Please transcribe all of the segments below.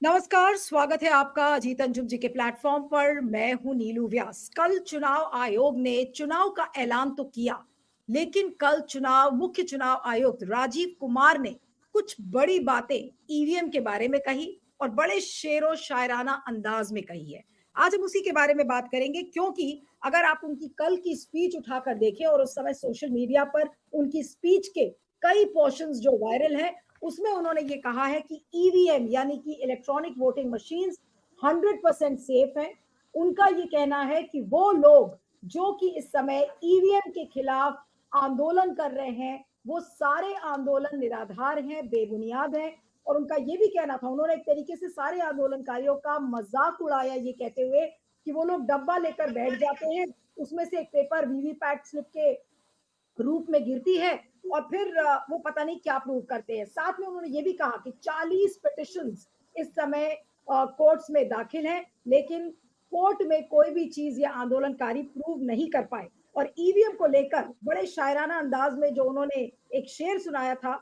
नमस्कार, स्वागत है आपका अजीत अंजुम जी के प्लेटफॉर्म पर। मैं हूं नीलू व्यास। कल चुनाव आयोग ने चुनाव का ऐलान तो किया, लेकिन कल मुख्य चुनाव आयुक्त राजीव कुमार ने कुछ बड़ी बातें ईवीएम के बारे में कही और बड़े शेरो शायराना अंदाज में कही है। आज हम उसी के बारे में बात करेंगे, क्योंकि अगर आप उनकी कल की स्पीच उठाकर देखें और उस समय सोशल मीडिया पर उनकी स्पीच के कई पोर्शंस जो वायरल हैं, उसमें उन्होंने ये कहा है कि ईवीएम यानी कि इलेक्ट्रॉनिक वोटिंग मशीन्स 100% सेफ है। उनका ये कहना है कि वो लोग जो कि इस समय ईवीएम के खिलाफ आंदोलन कर रहे हैं, वो सारे आंदोलन निराधार हैं, बेबुनियाद हैं। और उनका ये भी कहना था, उन्होंने एक तरीके से सारे आंदोलनकारियों का मजाक उड़ाया ये कहते हुए कि वो लोग डब्बा लेकर बैठ जाते हैं, उसमें से एक पेपर वीवीपैट स्लिप के रूप में गिरती है और फिर वो पता नहीं क्या प्रूव करते हैं। साथ में उन्होंने ये भी कहा कि 40 पिटिशंस इस समय कोर्ट्स में दाखिल हैं, लेकिन कोर्ट में कोई भी चीज या आंदोलनकारी प्रूव नहीं कर पाए। और ईवीएम को लेकर बड़े शायराना अंदाज में जो उन्होंने एक शेर सुनाया था,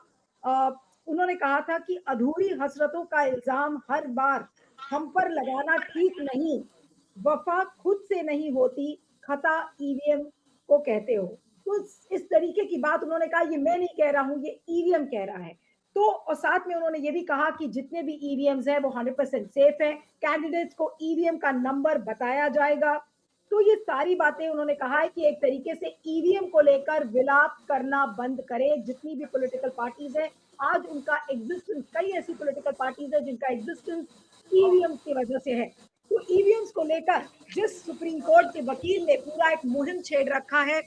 अ, उन्होंने कहा था कि अधूरी हसरतों का इल्जाम हर बार हम पर लगाना ठीक नहीं, वफा खुद से नहीं होती, खता ईवीएम को कहते हो। तो इस तरीके की बात उन्होंने कहा, ये मैं नहीं कह रहा हूँ, ये ईवीएम कह रहा है। तो और साथ में उन्होंने ये भी कहा कि जितने भी ईवीएम्स हैं वो 100% सेफ है, कैंडिडेट्स को ईवीएम का नंबर बताया जाएगा। तो ये सारी बातें उन्होंने कहा है कि एक तरीके से ईवीएम को लेकर विलाप करना बंद करें। जितनी भी पॉलिटिकल पार्टीज हैं, आज उनका एग्जिस्टेंस, कई ऐसी पॉलिटिकल पार्टीज है जिनका एग्जिस्टेंस ईवीएम की वजह से है। तो ईवीएम्स को लेकर जिस सुप्रीम कोर्ट के वकील ने पूरा एक मुहिम छेड़ रखा है,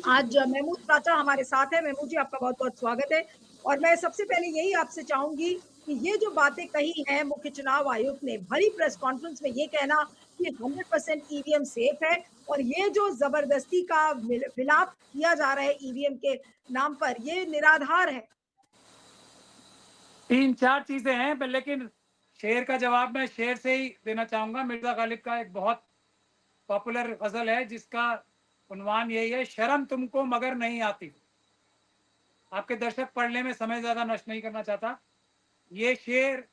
आज महमूद चाचा हमारे साथ है। महमूद जी, आपका बहुत-बहुत स्वागत है। और मैं सबसे पहले यही आपसे चाहूँगी कि ये जो बातें कही हैं मुख्य चुनाव आयुक्त ने, भरी प्रेस कॉन्फ्रेंस में ये कहना कि 100% ईवीएम सेफ है, और ये जो ज़बरदस्ती का विलाप किया जा रहा है ईवीएम के नाम पर, ये निराधार है। तीन चार चीजें हैं लेकिन शेर का जवाब मैं शेर से ही देना चाहूंगा। मिर्जा गालिब का एक बहुत पॉपुलर गजल है जिसका उन्वान यही है, शर्म तुमको मगर नहीं आती। आपके दर्शक पढ़ने में समय ज्यादा नष्ट नहीं करना चाहता। ये शेर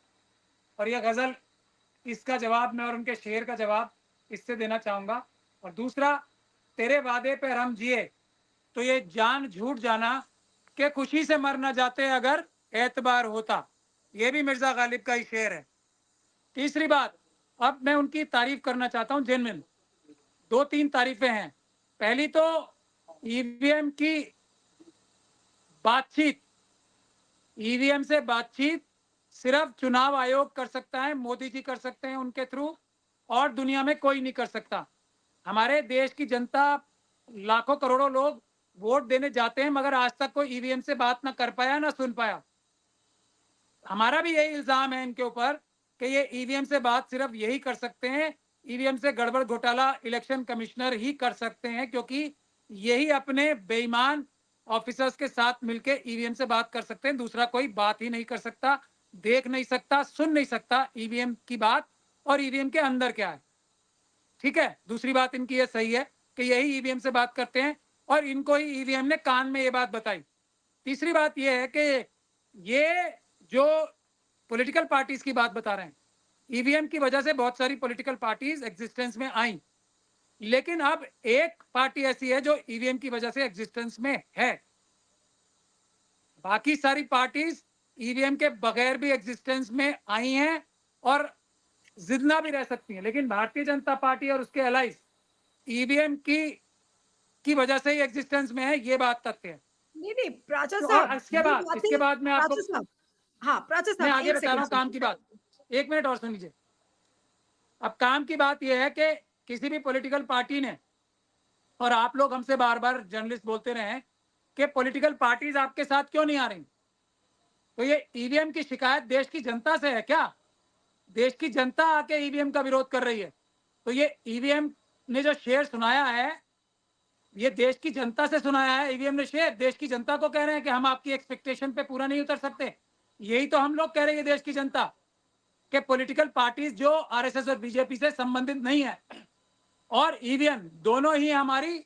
और ये गजल, इसका जवाब मैं और उनके शेर का जवाब इससे देना चाहूंगा। और दूसरा, तेरे वादे पे हम जिए तो ये जान झूठ जाना कि खुशी से मर न जाते अगर एतबार होता। ये भी मिर्जा गालिब का ही शेर है। तीसरी बात, अब मैं उनकी तारीफ करना चाहता हूं जेन्युइन। दो तीन तारीफें हैं। पहली तो ईवीएम की बातचीत, ईवीएम से बातचीत सिर्फ चुनाव आयोग कर सकता है, मोदी जी कर सकते हैं उनके थ्रू, और दुनिया में कोई नहीं कर सकता। हमारे देश की जनता, लाखों करोड़ों लोग वोट देने जाते हैं, मगर आज तक कोई ईवीएम से बात ना कर पाया ना सुन पाया। हमारा भी यही इल्जाम है इनके ऊपर कि ये ईवीएम से बात सिर्फ यही कर सकते हैं, ईवीएम से गड़बड़ घोटाला इलेक्शन कमिश्नर ही कर सकते हैं, क्योंकि यही अपने बेईमान ऑफिसर्स के साथ मिलकर ईवीएम से बात कर सकते हैं। दूसरा कोई बात ही नहीं कर सकता, देख नहीं सकता, सुन नहीं सकता ईवीएम की बात और ईवीएम के अंदर क्या है। ठीक है, दूसरी बात इनकी ये सही है कि यही ईवीएम से बात करते हैं और इनको ही ईवीएम ने कान में ये बात बताई। तीसरी बात ये है कि ये जो पॉलिटिकल पार्टीज की बात बता रहे हैं, ईवीएम की वजह से बहुत सारी पॉलिटिकल पार्टीज एग्जिस्टेंस में आई, लेकिन अब एक पार्टी ऐसी है जो ईवीएम की वजह से एग्जिस्टेंस में है। बाकी सारी पार्टीज ईवीएम के बगैर भी एग्जिस्टेंस में आई हैं और जिंदा भी रह सकती हैं, लेकिन भारतीय जनता पार्टी और उसके अलाइज ईवीएम की वजह से ही एग्जिस्टेंस में है। ये बात तथ्य है। नहीं, नहीं, प्राचा तो और साहब, ये इसके बातें बाद मैं आपको, प्राचा साहब, हाँ, प्राचा मैं साहब आगे 1 बता रहा सेकंड हूं काम सुनिए। की बात। एक मिनट और सुन लीजिए। अब काम की बात यह है कि किसी भी पॉलिटिकल पार्टी ने, और आप लोग हमसे बार बार जर्नलिस्ट बोलते रहे हैं कि पॉलिटिकल पार्टीज आपके साथ क्यों नहीं आ रही, तो ये ईवीएम की शिकायत देश की जनता से है क्या? देश की जनता आके ईवीएम का विरोध कर रही है। तो ये ईवीएम ने जो शेर सुनाया है, ये देश की जनता से सुनाया है। ईवीएम ने शेर देश की जनता को कह रहे हैं कि हम आपकी एक्सपेक्टेशन पे पूरा नहीं उतर सकते। यही तो हम लोग कह रहे हैं देश की जनता के पॉलिटिकल पार्टीज जो आरएसएस और बीजेपी से संबंधित नहीं है और ईवीएम दोनों ही हमारी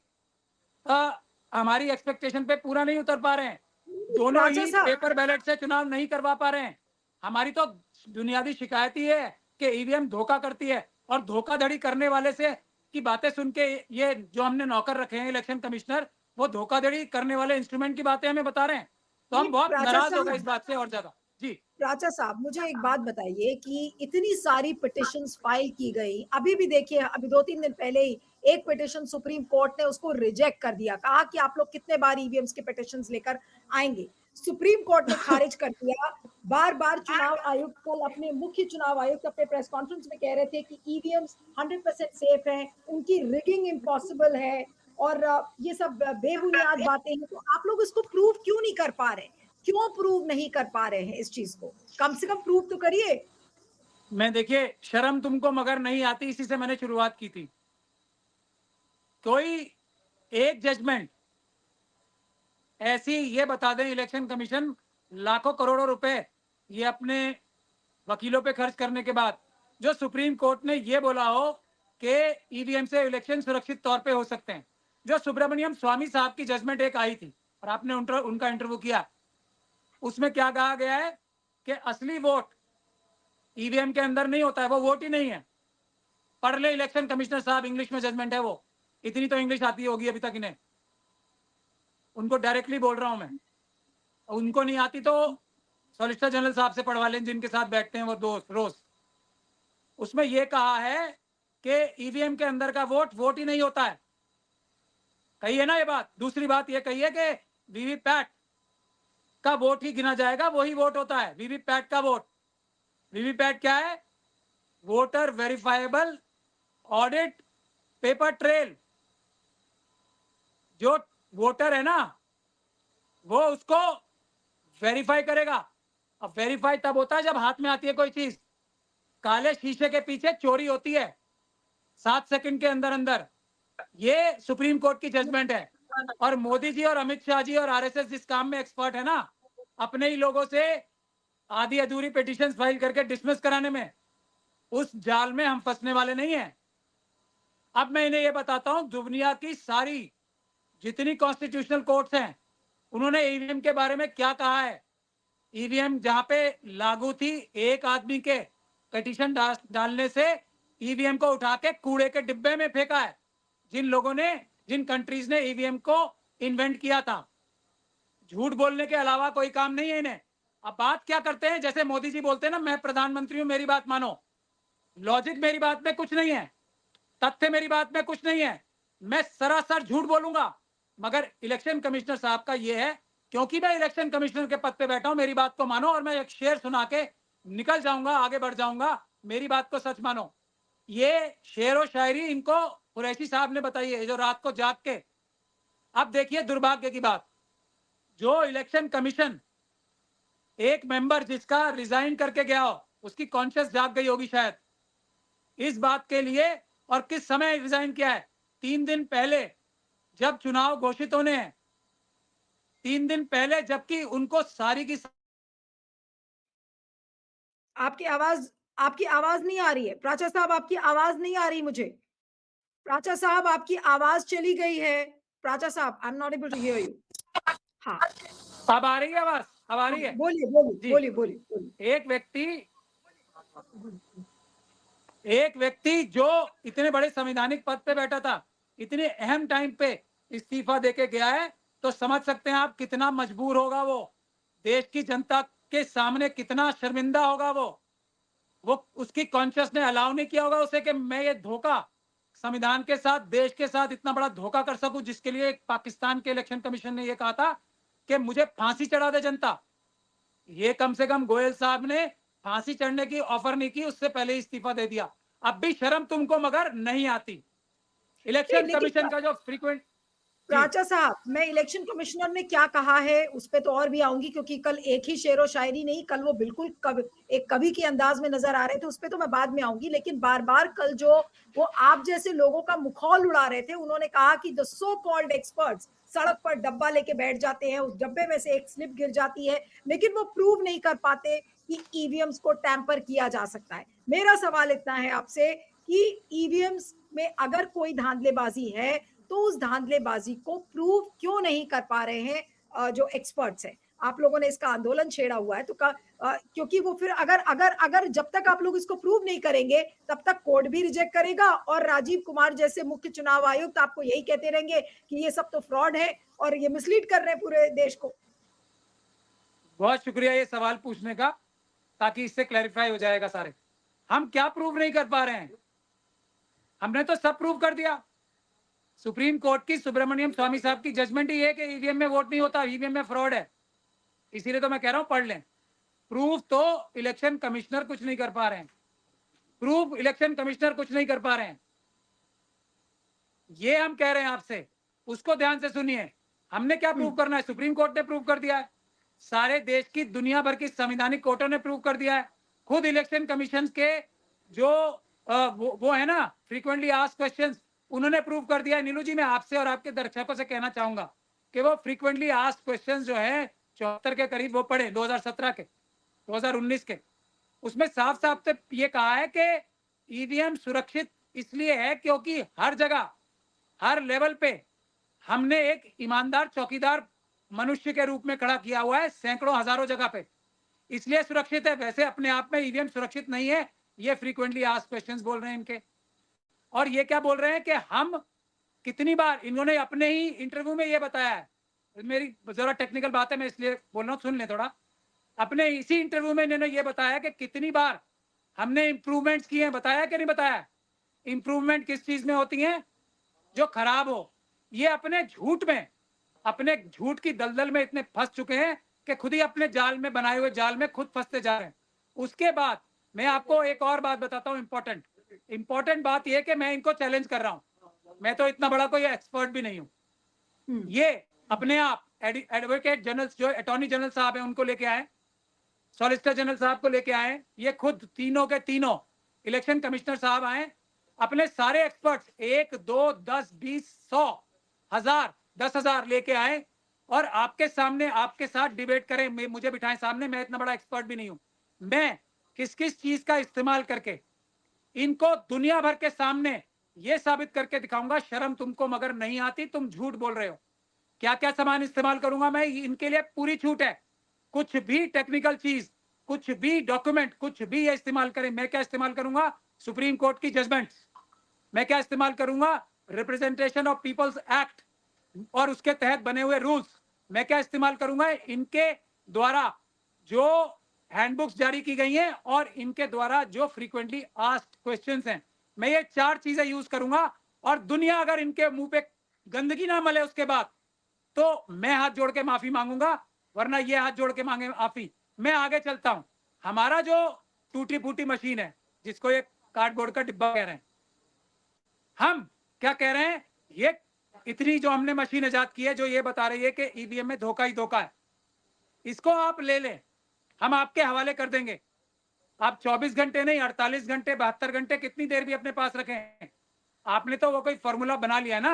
एक्सपेक्टेशन पे पूरा नहीं उतर पा रहे हैं। दोनों प्राचा ही साहब, पेपर बैलेट से चुनाव नहीं करवा पा रहे हैं। हमारी तो बुनियादी शिकायत ही है कि ईवीएम धोखा करती है, और धोखाधड़ी करने वाले से की बातें सुन के ये जो हमने नौकर रखे हैं इलेक्शन कमिश्नर, वो धोखाधड़ी करने वाले इंस्ट्रूमेंट की बातें हमें बता रहे हैं, तो नहीं, हम बहुत प्राचा नाराज हो गए इस साहब, बात से और ज्यादा। जी। प्राचा साहब, मुझे एक बात बताइए कि इतनी सारी पिटिशंस फाइल की गई, अभी भी देखिए, अभी 2-3 दिन पहले ही एक पिटिशन सुप्रीम कोर्ट ने उसको रिजेक्ट कर दिया, कहा कि आप लोग कितने बार ईवीएम्स के पिटिशंस लेकर आएंगे। सुप्रीम कोर्ट ने खारिज कर दिया। बार-बार चुनाव आयुक्त कल अपने मुख्य चुनाव आयुक्त अपने प्रेस कॉन्फ्रेंस में कह रहे थे कि ईवीएम्स 100% सेफ हैं, उनकी रिगिंग इम्पॉसिबल है और ये सब बेबुनियाद बातें हैं। तो आप लोग इसको प्रूव क्यों नहीं कर पा रहे? क्यों प्रूव नहीं कर पा रहे हैं इस चीज को? कम से कम प्रूव तो करिए। मैं, देखिए, शर्म तुमको मगर नहीं आती, इसी से मैंने शुरुआत की थी। कोई एक जजमेंट ऐसी ये बता दें इलेक्शन कमीशन लाखों करोड़ों रुपए ये अपने वकीलों पे खर्च करने के बाद, जो सुप्रीम कोर्ट ने ये बोला हो कि ईवीएम से इलेक्शन सुरक्षित तौर पे हो सकते हैं। जो सुब्रमण्यम स्वामी साहब की जजमेंट एक आई थी और आपने उनका इंटरव्यू किया, उसमें क्या कहा गया है कि असली वोट ईवीएम के अंदर नहीं होता है, वो वोट ही नहीं है। पढ़ ले इलेक्शन कमिश्नर साहब, इंग्लिश में जजमेंट है वो, इतनी तो इंग्लिश आती होगी अभी तक इन्हें, उनको डायरेक्टली बोल रहा हूं मैं। उनको नहीं आती तो सॉलिसिटर जनरल साहब से पढ़वा लें, जिनके साथ बैठते हैं वो दोस्त रोज। उसमें यह कहा है कि ईवीएम के अंदर का वोट ही नहीं होता है, कही है ना ये बात। दूसरी बात ये कही है कि वीवीपैट का वोट ही गिना जाएगा, वही वोट होता है वीवीपैट का वोट। वीवीपैट क्या है? Voter verifiable audit paper trail. जो वोटर है ना, वो उसको वेरीफाई करेगा। अब वेरीफाई तब होता है जब हाथ में आती है कोई चीज। काले शीशे के पीछे चोरी होती है 7 सेकंड के अंदर अंदर। ये सुप्रीम कोर्ट की जजमेंट है। और मोदी जी और अमित शाह जी और आरएसएस जिस काम में एक्सपर्ट है ना, अपने ही लोगों से आधी अधूरी पिटिशंस फाइल करके डिसमिस कराने में, उस जाल में हम फंसने वाले नहीं हैं। अब मैं इन्हें यह बताता हूं, दुनिया की सारी जितनी कॉन्स्टिट्यूशनल कोर्ट्स हैं, उन्होंने ईवीएम के बारे में क्या कहा है। ईवीएम जहां पे लागू थी, एक आदमी के पिटीशन डालने से ईवीएम को उठा के कूड़े के डिब्बे में फेंका है, जिन लोगों ने, जिन कंट्रीज ने ईवीएम को इन्वेंट किया था। झूठ बोलने के अलावा कोई काम नहीं है इन्हें। अब बात क्या करते हैं, जैसे मोदी जी बोलते हैं ना, मैं प्रधानमंत्री हूं, मेरी बात मानो। लॉजिक मेरी बात में कुछ नहीं है, तथ्य मेरी बात में कुछ नहीं है, मैं सरासर झूठ बोलूंगा। मगर इलेक्शन कमिश्नर साहब का यह है, क्योंकि मैं इलेक्शन कमिश्नर के पद पे बैठा हूं, मेरी बात को मानो, और मैं एक शेर सुना के निकल जाऊंगा, आगे बढ़ जाऊंगा। मेरी बात को सच मानो। ये शेर और शायरी इनको कुरैशी साहब ने बताई है, जो रात को जाग के। अब देखिए दुर्भाग्य की बात, जो इलेक्शन कमीशन एक मेंबर जिसका रिजाइन करके गया हो, उसकी कॉन्शियस जाग गई होगी शायद इस बात के लिए। और किस समय रिजाइन किया है? 3 दिन पहले, जब चुनाव घोषित होने हैं, 3 दिन पहले, जबकि उनको सारी की आपकी आवाज नहीं आ रही है। प्राचा साहब, आपकी आवाज नहीं आ रही मुझे। प्राचा साहब, आपकी आवाज चली गई है। प्राचा साहब, I am not able to hear you. हाँ, अब आ रही है आवाज? अब आ हाँ, रही है बोलिए, बोलिए, जी। बोलिए, बोलिए, बोलिए। एक व्यक्ति जो इतने बड़े संवैधानिक पद पे बैठा था, इतने अहम टाइम पे इस्तीफा देके गया है, तो समझ सकते हैं आप कितना मजबूर होगा वो, देश की जनता के सामने कितना शर्मिंदा होगा वो उसकी कॉन्शियस ने अलाउ नहीं किया होगा उसे कि मैं ये धोखा संविधान के साथ, देश के साथ इतना बड़ा धोखा कर सकूं, जिसके लिए पाकिस्तान के इलेक्शन कमीशन ने ये कहा था कि मुझे फांसी चढ़ा दे जनता। ये कम से कम गोयल साहब ने फांसी चढ़ने की ऑफर नहीं की, उससे पहले इस्तीफा दे दिया। अब भी शर्म तुमको मगर नहीं आती। नहीं, इलेक्शन लेकिन कमीशन का जो फ्रीक्वेंट। जी। प्राचा साहब, मैं इलेक्शन कमिश्नर ने क्या कहा है उस पे तो और भी आऊंगी, क्योंकि कल एक ही शेरो शायरी नहीं, कल वो बिल्कुल एक कवि के अंदाज में नजर आ रहे थे, उस पे तो मैं बाद में आऊंगी। लेकिन बार बार कल जो वो आप जैसे लोगों का मुखौल उड़ा रहे थे, उन्होंने कहा कि द सो कॉल्ड एक्सपर्ट्स सड़क पर डब्बा लेके बैठ जाते हैं, उस डब्बे में से एक स्लिप गिर जाती है, लेकिन वो प्रूव नहीं कर पाते कि ईवीएम्स को टैंपर किया जा सकता है। मेरा सवाल इतना है आपसे कि ईवीएम्स में अगर कोई धांधलेबाजी है, तो उस धांधलेबाजी को प्रूव क्यों नहीं कर पा रहे हैं जो एक्सपर्ट्स हैं? आप लोगों ने इसका आंदोलन छेड़ा हुआ है, तो क्योंकि वो फिर अगर अगर अगर जब तक आप लोग इसको प्रूव नहीं करेंगे, तब तक कोर्ट भी रिजेक्ट करेगा और राजीव कुमार जैसे मुख्य चुनाव आयुक्त आपको यही कहते रहेंगे कि ये सब तो फ्रॉड है और ये मिसलीड कर रहे हैं पूरे देश को। बहुत शुक्रिया ये सवाल पूछने का, ताकि इससे क्लैरिफाई हो जाएगा सारे। हम क्या प्रूव नहीं कर पा रहे हैं? हमने तो सब प्रूव कर दिया। सुप्रीम कोर्ट की सुब्रमण्यम स्वामी साहब की जजमेंट ही है कि ईवीएम में वोट नहीं होता, ईवीएम में फ्रॉड है। इसीलिए तो मैं कह रहा हूं पढ़ लें। प्रूफ तो इलेक्शन कमिश्नर कुछ नहीं कर पा रहे हैं, प्रूफ इलेक्शन कमिश्नर कुछ नहीं कर पा रहे हैं। ये हम कह रहे हैं आपसे, उसको ध्यान से सुनिए। हमने क्या प्रूव करना है? सुप्रीम कोर्ट ने प्रूव कर दिया है, सारे देश की दुनिया भर की संवैधानिक कोर्टों ने प्रूव कर दिया है, खुद इलेक्शन कमीशन के जो वो है ना फ्रीक्वेंटली आस्क्ड क्वेश्चंस, उन्होंने प्रूव कर दिया है। नीलू जी, मैं आपसे और आपके दर्शकों से कहना चाहूंगा कि वो फ्रीक्वेंटली आस्क्ड क्वेश्चंस जो है 74 के करीब वो पढ़े, 2017 के, 2019 के। उसमें साफ साफ से ये कहा है कि ईवीएम सुरक्षित इसलिए है क्योंकि हर जगह, हर लेवल पे हमने एक ईमानदार चौकीदार मनुष्य के रूप में खड़ा किया हुआ है, सैकड़ों हजारों जगह पे, इसलिए सुरक्षित है। वैसे अपने आप में ईवीएम सुरक्षित नहीं है, ये फ्रीक्वेंटली आस्क्ड क्वेश्चंस बोल रहे हैं इनके। और ये क्या बोल रहे हैं कि हम कितनी बार, इन्होंने अपने ही इंटरव्यू में ये बताया है, मेरी जरा टेक्निकल बात है मैं इसलिए बोल रहा हूँ, सुन ले थोड़ा। अपने इसी इंटरव्यू में इन्होंने ये बताया कि कितनी बार हमने इंप्रूवमेंट्स किए हैं, बताया कि नहीं बताया? इंप्रूवमेंट किस चीज में होती है? जो खराब हो। ये अपने झूठ में, अपने झूठ की दलदल में इतने फंस चुके हैं कि खुद ही अपने जाल में, बनाए हुए जाल में खुद फंसते जा रहे हैं। उसके बाद मैं आपको एक और बात बताता हूं, इंपॉर्टेंट बात यह कि मैं इनको चैलेंज कर रहा हूं। मैं तो इतना बड़ा कोई एक्सपर्ट भी नहीं हूं। ये अपने आप एडवोकेट जनरल, जो अटॉर्नी जनरल साहब है उनको लेके आए, सॉलिसिटर जनरल साहब को लेके आए, ये खुद तीनों के तीनों इलेक्शन कमिश्नर साहब आए, अपने सारे एक्सपर्ट्स 1, 2, 10, 20, 100, 1000, 10,000 लेके आए और आपके सामने, आपके साथ डिबेट करें, मुझे बिठाएं सामने। मैं इतना बड़ा एक्सपर्ट भी नहीं हूं। मैं किस किस चीज का इस्तेमाल करके इनको दुनिया भर के सामने ये साबित करके दिखाऊंगा, शर्म तुमको मगर नहीं आती, तुम झूठ बोल रहे हो। क्या क्या सामान इस्तेमाल करूंगा मैं, इनके लिए पूरी छूट है। कुछ भी टेक्निकल चीज, कुछ भी डॉक्यूमेंट, कुछ भी ये इस्तेमाल करें। मैं क्या इस्तेमाल करूंगा? सुप्रीम कोर्ट की जजमेंट। मैं क्या इस्तेमाल करूंगा? रिप्रेजेंटेशन ऑफ पीपल्स एक्ट और उसके तहत बने हुए रूल्स। मैं क्या इस्तेमाल करूंगा? इनके द्वारा जो हैंडबुक्स जारी की गई हैं और इनके द्वारा जो फ्रीक्वेंटली आस्क्ड क्वेश्चंस हैं, मैं ये 4 चीजें यूज करूंगा। और दुनिया अगर इनके मुंह पे गंदगी ना मले उसके बाद, तो मैं हाथ जोड़ के माफी मांगूंगा, वरना ये हाथ जोड़ के मांगे माफी। मैं आगे चलता हूं। हमारा जो टूटी फूटी मशीन है, जिसको ये कार्डबोर्ड का डिब्बा कह रहे हैं, हम क्या कह रहे हैं? ये इतनी जो हमने मशीन इजाद की है, जो ये बता रही है कि ईवीएम में धोखा ही धोखा है, इसको आप ले लें, हम आपके हवाले कर देंगे। आप 24 घंटे नहीं, 48 घंटे, 72 घंटे, कितनी देर भी अपने पास रखें। आपने तो वो कोई फॉर्मूला बना लिया ना,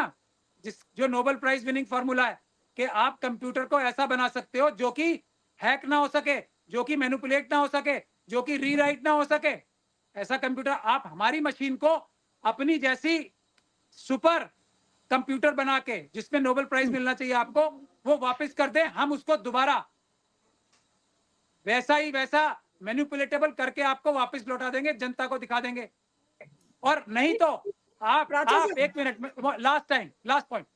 जो नोबेल प्राइज विनिंग फॉर्मूला है, कि आप कंप्यूटर को ऐसा बना सकते हो जो कि हैक ना हो सके, जो कि मैनिपुलेट ना हो सके, जो कि रीराइट ना हो सके। ऐसा कंप्यूटर आप हमारी मशीन को अपनी जैसी सुपर कंप्यूटर बना के, जिसमें नोबेल प्राइज मिलना चाहिए आपको, वो वापस कर दें, हम उसको दोबारा वैसा ही वैसा मैनिपुलेटेबल करके आपको वापस लौटा देंगे, जनता को दिखा देंगे। और नहीं तो प्राचा आप साहब, एक मिनट में, लास्ट टाइम, लास्ट पॉइंट,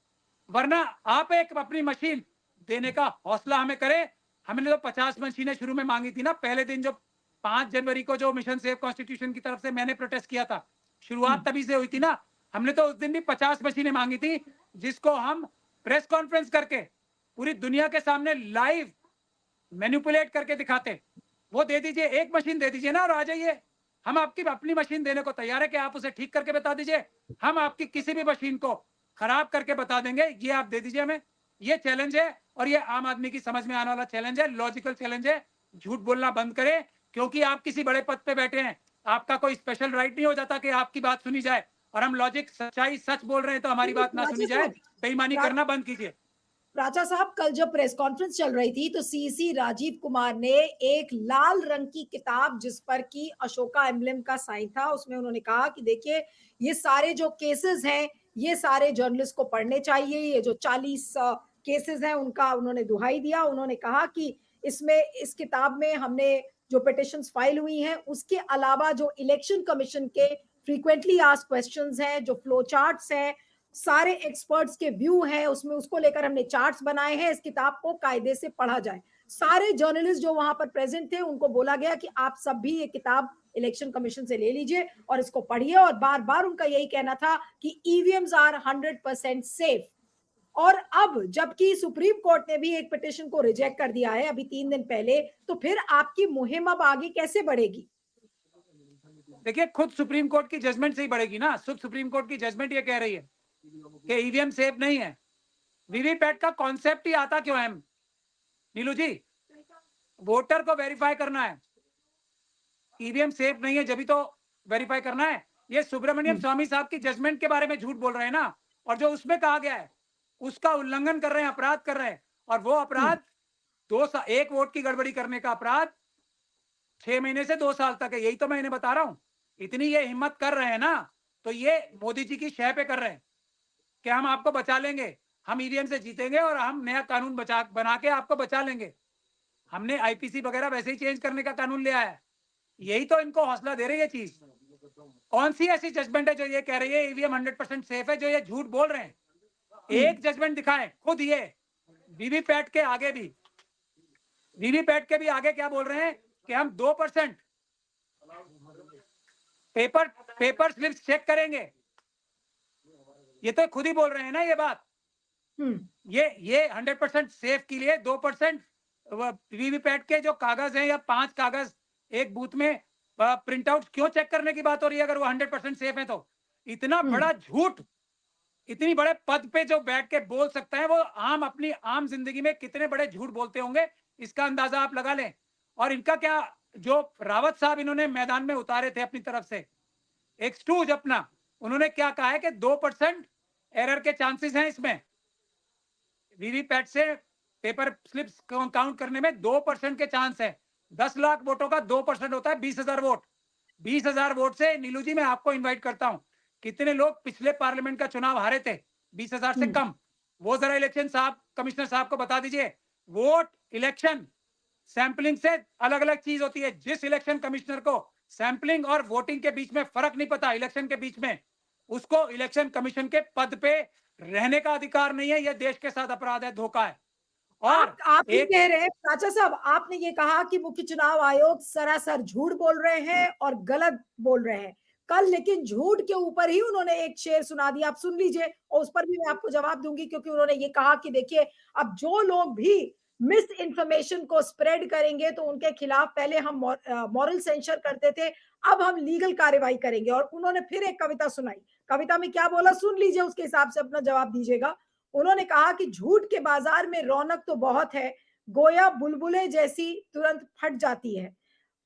वरना आप एक अपनी मशीन देने का हौसला हमें करें। हमने तो 50 मशीनें शुरू में मांगी थी ना, पहले दिन जो 5 जनवरी को जो मिशन सेव कॉन्स्टिट्यूशन की तरफ से मैंने प्रोटेस्ट किया था, शुरुआत तभी से हुई थी ना। हमने तो उस दिन भी 50 मशीनें मांगी थी, जिसको हम प्रेस कॉन्फ्रेंस करके पूरी दुनिया के सामने लाइव मैनिपुलेट करके दिखाते। वो दे दीजिए, एक मशीन दे दीजिए ना और आ जाइए। हम आपकी अपनी मशीन देने को तैयार है कि आप उसे ठीक करके बता दीजिए। हम आपकी किसी भी मशीन को खराब करके बता देंगे, ये आप दे दीजिए हमें। ये चैलेंज है और ये आम आदमी की समझ में आने वाला चैलेंज है, लॉजिकल चैलेंज है। झूठ बोलना बंद करें, क्योंकि आप किसी बड़े पद पे बैठे हैं, आपका कोई स्पेशल राइट नहीं हो जाता कि आपकी बात सुनी जाए। और हम लॉजिक, सच्चाई, सच बोल रहे हैं तो हमारी बात ना सुनी प्राचा जाए। साहब, बेईमानी करना बंद कीजिए। प्राचा साहब, कल जब प्रेस कॉन्फ्रेंस चल रही थी तो सीसी राजीव कुमार ने एक लाल रंग की किताब जिस पर की अशोका एम्बलम का साइन था, उसमें उन्होंने कहा कि देखिए ये सारे जो केसेस हैं, ये सारे जर्नलिस्ट को पढ़ने चाहिए। ये जो 40 केसेस हैं उनका उन्होंने दुहाई दिया। उन्होंने कहा कि इसमें इस किताब में हमने जो पिटिशंस फाइल हुई हैं, उसके अलावा जो इलेक्शन कमीशन के फ्रीक्वेंटली आस्क्ड क्वेश्चंस हैं, जो फ्लो चार्ट्स हैं, सारे एक्सपर्ट्स के व्यू हैं, उसमें उसको लेकर हमने चार्ट्स बनाए हैं, इस किताब को कायदे से पढ़ा जाए। सारे जर्नलिस्ट जो वहां पर प्रेजेंट थे उनको बोला गया कि आप सब भी ये किताब इलेक्शन कमीशन से ले लीजिए और इसको पढ़िए, और बार बार उनका यही कहना था कि ईवीएम्स आर 100% सेफ। और अब जबकि सुप्रीम कोर्ट ने भी एक पिटिशन को रिजेक्ट कर दिया है अभी 3 दिन पहले, तो फिर आपकी मुहिम अब आगे कैसे बढ़ेगी? देखिए, खुद सुप्रीम कोर्ट की जजमेंट से ही बढ़ेगी ना। सुप्रीम कोर्ट की जजमेंट ये कह रही है कि ईवीएम सेफ नहीं है। वीवीपैट का कॉन्सेप्ट ही आता क्यों है नीलू जी? वोटर को वेरीफाई करना है। ईवीएम सेफ नहीं है जब तो वेरीफाई करना है। ये सुब्रमण्यम स्वामी साहब की जजमेंट के बारे में झूठ बोल रहे हैं ना, और जो उसमें कहा गया है उसका उल्लंघन कर रहे हैं, अपराध कर रहे हैं। और वो अपराध 1 वोट की गड़बड़ी करने का अपराध 6 महीने से 2 साल तक है। यही तो मैं इन्हें बता रहा हूं। इतनी ये हिम्मत कर रहे हैं ना, तो ये मोदी जी की शय पे कर रहे हैं कि हम आपको बचा लेंगे, हम ईवीएम से जीतेंगे और हम नया कानून बना के आपको बचा लेंगे। हमने आईपीसी वगैरह वैसे ही चेंज करने का कानून लिया है। यही तो इनको हौसला दे रही है चीज। कौन सी ऐसी जजमेंट है जो ये कह रही है ईवीएम 100% सेफ है, जो ये झूठ बोल रहे हैं? एक जजमेंट दिखाएं खुद। ये वीवीपैट के आगे भी, वीवीपैट के भी आगे क्या बोल रहे हैं कि हम 2% पेपर स्लिप्स चेक करेंगे। ये तो खुद ही बोल रहे हैं ना ये बात। ये 100% सेफ के लिए 2% वीवीपैट के जो कागज हैं, या 5 कागज एक बूथ में प्रिंट आउट क्यों चेक करने की बात हो रही है अगर वो 100% सेफ है तो? इतना बड़ा झूठ इतनी बड़े पद पे जो बैठ के बोल सकता है, वो अपनी आम जिंदगी में कितने बड़े झूठ बोलते होंगे, इसका अंदाजा आप लगा लें। और इनका क्या, जो रावत साहब इन्होंने मैदान में उतारे थे अपनी तरफ से, एक स्टूज अपना, उन्होंने क्या कहा है कि 2% एरर के चांसेस हैं इसमें। वीवीपैट से पेपर स्लिप्स काउंट करने में 2% के चांस है। 10 लाख वोटों का 2% होता है 20,000 वोट। 20,000 वोट से नीलू जी मैं आपको इनवाइट करता हूं, कितने लोग पिछले पार्लियामेंट का चुनाव हारे थे 20,000 से कम, वो जरा इलेक्शन साहब कमिश्नर साहब को बता दीजिए। वोट इलेक्शन सैंपलिंग से अलग अलग चीज होती है। जिस इलेक्शन कमिश्नर को सैंपलिंग और वोटिंग के बीच में फर्क नहीं पता, इलेक्शन के बीच में, उसको इलेक्शन कमीशन के पद पे रहने का अधिकार नहीं है। यह देश के साथ अपराध है, धोखा है। और आप ये एक कह रहे हैं चाचा साहब, आपने ये कहा कि मुख्य चुनाव आयोग सरासर झूठ बोल रहे हैं और गलत बोल रहे हैं कल, लेकिन झूठ के ऊपर ही उन्होंने एक शेर सुना दिया, आप सुन लीजिए और उस पर भी मैं आपको जवाब दूंगी, क्योंकि उन्होंने ये कहा कि देखिए, अब जो लोग भी मिस इन्फॉर्मेशन को स्प्रेड करेंगे तो उनके खिलाफ पहले हम मॉरल सेंसर करते थे, अब हम लीगल कार्रवाई करेंगे। और उन्होंने फिर एक कविता सुनाई। कविता में क्या बोला सुन लीजिए, उसके हिसाब से अपना जवाब दीजिएगा। उन्होंने कहा कि झूठ के बाजार में रौनक तो बहुत है, गोया बुलबुले जैसी तुरंत फट जाती है,